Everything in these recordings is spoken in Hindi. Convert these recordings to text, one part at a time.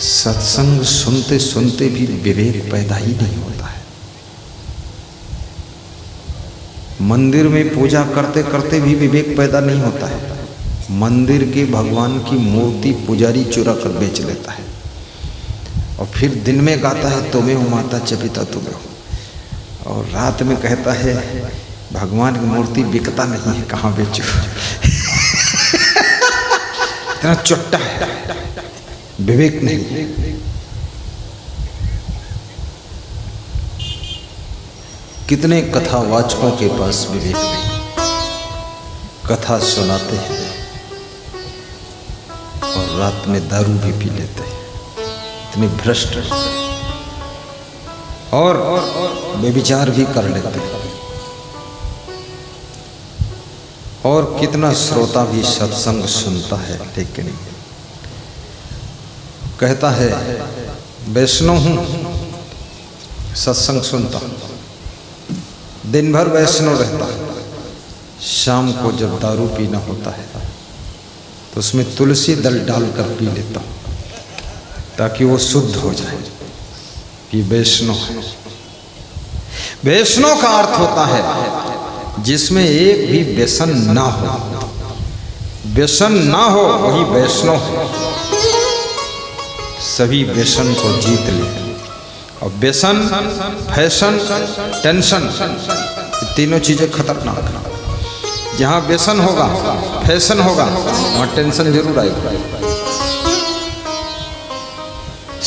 सत्संग सुनते सुनते भी विवेक पैदा ही नहीं होता है। मंदिर में पूजा करते करते भी विवेक पैदा नहीं होता है। मंदिर के भगवान की मूर्ति पुजारी चुरा कर बेच लेता है और फिर दिन में गाता है तुम्हें हो माता चपिता तुम्हें हो, और रात में कहता है भगवान की मूर्ति बिकता नहीं है, कहाँ बेचो। इतना चुट्टा है, विवेक नहीं। कितने कथावाचकों के पास विवेक नहीं, कथा सुनाते हैं और रात में दारू भी पी लेते हैं, इतने भ्रष्ट और बेविचार भी कर लेते हैं। और कितना श्रोता भी सत्संग सुनता है लेकिन कहता है वैष्णव हूँ, सत्संग सुनता हूँ, दिन भर वैष्णव रहता है, शाम को जब दारू पीना होता है तो उसमें तुलसी दल डालकर पी लेता हूँ ताकि वो शुद्ध हो जाए। ये वैष्णव है। वैष्णव का अर्थ होता है जिसमें एक भी व्यसन ना हो। व्यसन ना हो वही वैष्णव है। सभी व्यसन को जीत ले। और व्यसन, फैशन, टेंशन, ये तीनों चीजें खतरनाक हैं। जहाँ व्यसन होगा, फैशन होगा, वहाँ टेंशन जरूर आएगी।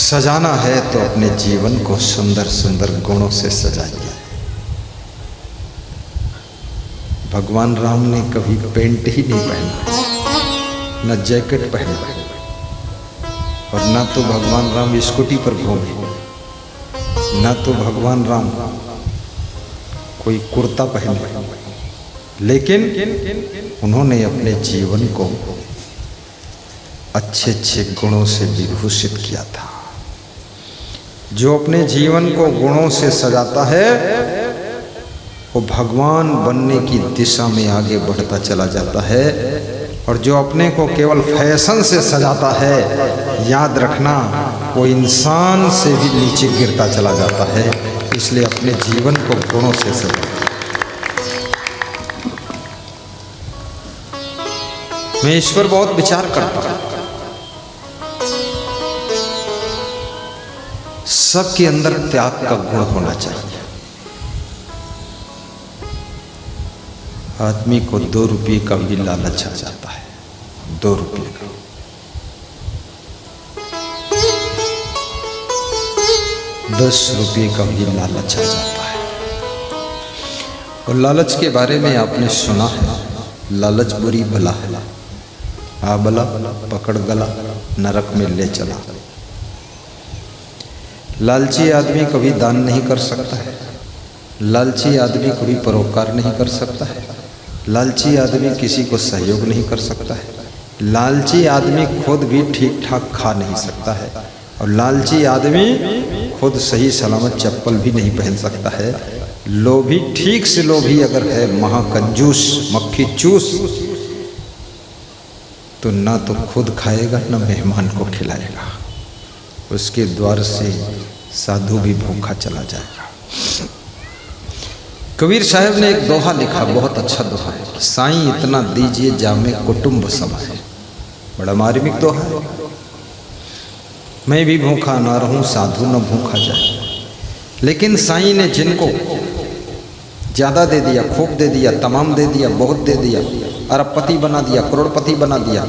सजाना है तो अपने जीवन को सुंदर सुंदर गुणों से सजाइए। भगवान राम ने कभी पेंट ही नहीं पहना, न जैकेट पहना, और न तो भगवान राम स्कूटी पर घूमे, न तो भगवान राम कोई कुर्ता पहने, लेकिन उन्होंने अपने जीवन को अच्छे अच्छे गुणों से विभूषित किया था। जो अपने जीवन को गुणों से सजाता है वो भगवान बनने की दिशा में आगे बढ़ता चला जाता है, और जो अपने को केवल फैशन से सजाता है, याद रखना वो इंसान से भी नीचे गिरता चला जाता है। इसलिए अपने जीवन को गुणों से सजाओ। मैं इस पर बहुत विचार करता हूं। सबके अंदर त्याग का गुण होना चाहिए। आदमी को 2 रुपये का भी लालच आ जाता है, 2 रुपये का। ₹10 का भी लालच आ जाता है। और लालच के बारे में आपने सुना है, लालच बुरी भला है, आ बला पकड़ गला नरक में ले चला। लालची आदमी कभी दान नहीं कर सकता है, लालची आदमी कभी परोपकार नहीं कर सकता है, लालची आदमी किसी को सहयोग नहीं कर सकता है, लालची आदमी खुद भी ठीक ठाक खा नहीं सकता है, और लालची आदमी खुद सही सलामत चप्पल भी नहीं पहन सकता है। लोभी, ठीक से लोभी अगर है, महाकंजूस, मक्खी चूस, तो ना तो खुद खाएगा ना मेहमान को खिलाएगा। उसके द्वार से साधु भी भूखा चला जाएगा। कबीर साहब ने एक दोहा लिखा, बहुत अच्छा दोहा है। साईं इतना दीजिए जामे कुटुंब समाए। बड़ा मार्मिक दोहा है। मैं भी भूखा ना रहूं, साधु न भूखा जाए। लेकिन साईं ने जिनको ज्यादा दे दिया, खूब दे दिया, तमाम दे दिया, बहुत दे दिया, अरबपति बना दिया, करोड़पति बना दिया,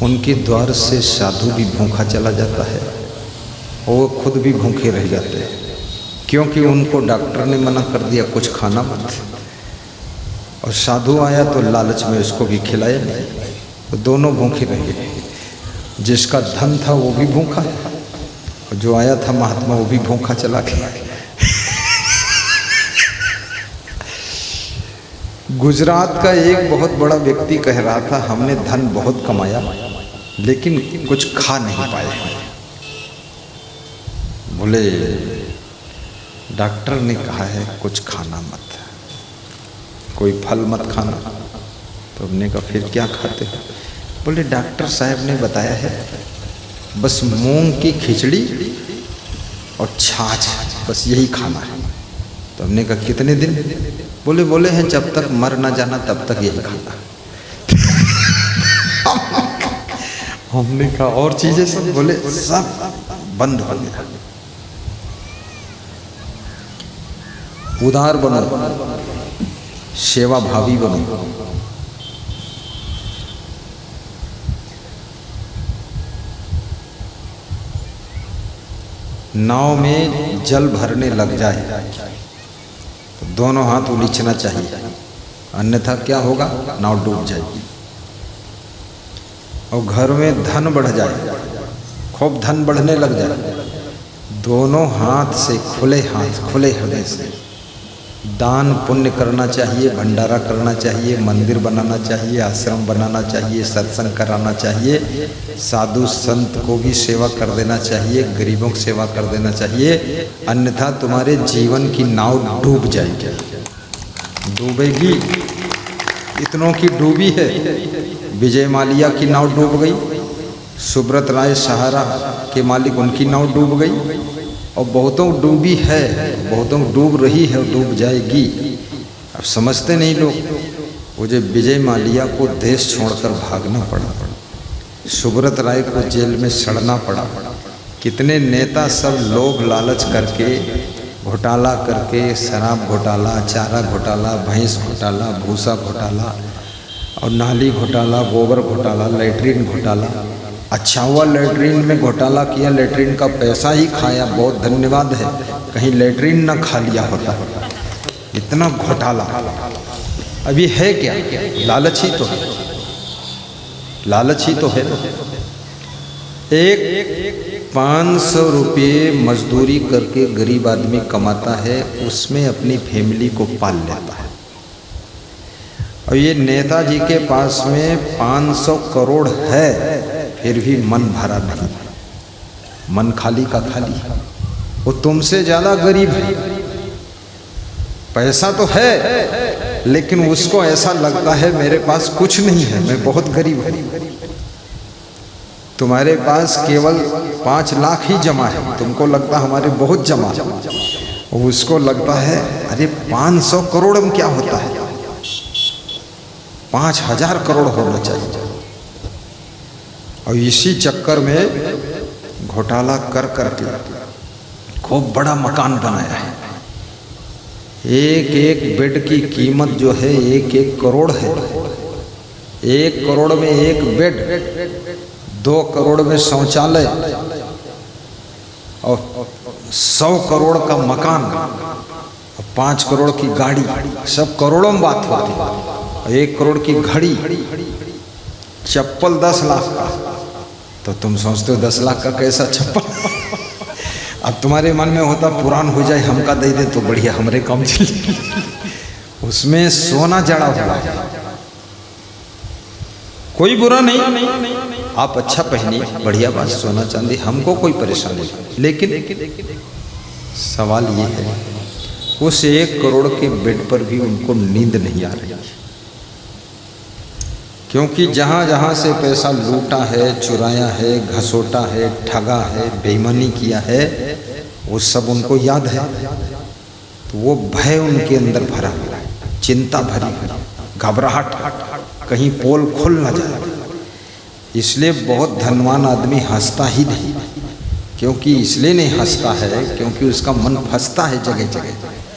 उनके द्वार से साधु भी भूखा चला जाता है और वो खुद भी भूखे रह जाते हैं, क्योंकि उनको डॉक्टर ने मना कर दिया कुछ खाना मत। और साधु आया तो लालच में उसको भी खिलाया नहीं, तो दोनों भूखे रह गए। जिसका धन था वो भी भूखा, और जो आया था महात्मा वो भी भूखा चला गया। गुजरात का एक बहुत बड़ा व्यक्ति कह रहा था, हमने धन बहुत कमाया लेकिन कुछ खा नहीं पाए। बोले डॉक्टर ने कहा है कुछ खाना मत, कोई फल मत खाना। तो हमने कहा फिर क्या खाते हो? बोले डॉक्टर साहब ने बताया है बस मूंग की खिचड़ी और छाछ, बस यही खाना है। तो हमने कहा कितने दिन? बोले हैं जब तक मर ना जाना तब तक यही खाना। हमने कहा और चीजें सब? बोले सब बंद हो गया। उदार बनो, सेवा भावी बनो। नाव में जल भरने लग जाए तो दोनों हाथ उलीचना चाहिए, अन्यथा क्या होगा? नाव डूब जाएगी। और घर में धन बढ़ जाए, खूब धन बढ़ने लग जाए, दोनों हाथ से, खुले हाथ, खुले हृदय से दान पुण्य करना चाहिए, भंडारा करना चाहिए, मंदिर बनाना चाहिए, आश्रम बनाना चाहिए, सत्संग कराना चाहिए, साधु संत को भी सेवा कर देना चाहिए, गरीबों की सेवा कर देना चाहिए, अन्यथा तुम्हारे जीवन की नाव डूब जाएगी। डूबेगी, इतनों की डूबी है। विजय माल्या की नाव डूब गई, सुब्रत राय सहारा के मालिक, उनकी नाव डूब गई, और बहुतों डूबी है, बहुतों डूब रही है और डूब जाएगी। अब समझते नहीं लोग। वो जो विजय माल्या को देश छोड़कर भागना पड़ा, सुब्रत राय को जेल में सड़ना पड़ा, कितने नेता सब लोभ लालच करके, घोटाला करके, शराब घोटाला, चारा घोटाला, भैंस घोटाला, भूसा घोटाला और नाली घोटाला, गोबर घोटाला, लैट्रिन घोटाला। अच्छा हुआ लैट्रिन में घोटाला किया, लैट्रिन का पैसा ही खाया, बहुत धन्यवाद है, कहीं लैट्रिन ना खा लिया होता। इतना घोटाला। अभी है क्या? लालच ही तो है, लालच ही तो है। एक 500 रुपये मजदूरी करके गरीब आदमी कमाता है, उसमें अपनी फैमिली को पाल लेता है। और ये नेताजी के पास में 500 करोड़ है, फिर भी मन भरा नहीं, मन खाली का खाली। वो तुमसे ज्यादा गरीब है, पैसा तो है, लेकिन उसको ऐसा लगता है मेरे पास कुछ नहीं है, मैं बहुत गरीब हूं। तुम्हारे पास केवल 5 लाख ही जमा है, तुमको लगता हमारे बहुत जमा, उसको लगता है अरे 500 करोड़ में क्या होता है, 5000 करोड़ होना चाहिए। और इसी चक्कर में घोटाला कर करके खूब बड़ा मकान बनाया है। एक एक बेड की कीमत जो है 1-1 करोड़ है। 1 करोड़ में 1 बेड, 2 करोड़ में शौचालय और 100 करोड़ का मकान और 5 करोड़ की गाड़ी, सब करोड़ों में बात होती है। 1 करोड़ की घड़ी, चप्पल 10 लाख का, तो तुम सोचते हो 10 लाख का कैसा चप्पल। अब तुम्हारे मन में होता पुरान हो जाए, हमका दे दे तो बढ़िया, हमरे काम चले। उसमें सोना जड़ा हुआ है, कोई बुरा नहीं, आप अच्छा पहनिए, बढ़िया बात, सोना चांदी, हमको कोई परेशानी नहीं। लेकिन सवाल ये है, उस 1 करोड़ के बेड पर भी उनको नींद नहीं आ रही, क्योंकि जहाँ जहाँ से पैसा लूटा है, चुराया है, घसोटा है, ठगा है, बेईमानी किया है, वो सब उनको याद है। तो वो भय उनके अंदर भरा हुआ है, चिंता भरी हुई, घबराहट, कहीं पोल खुल ना जाए। इसलिए बहुत धनवान आदमी हंसता ही नहीं, क्योंकि इसलिए नहीं हंसता है क्योंकि उसका मन फंसता है जगह जगह।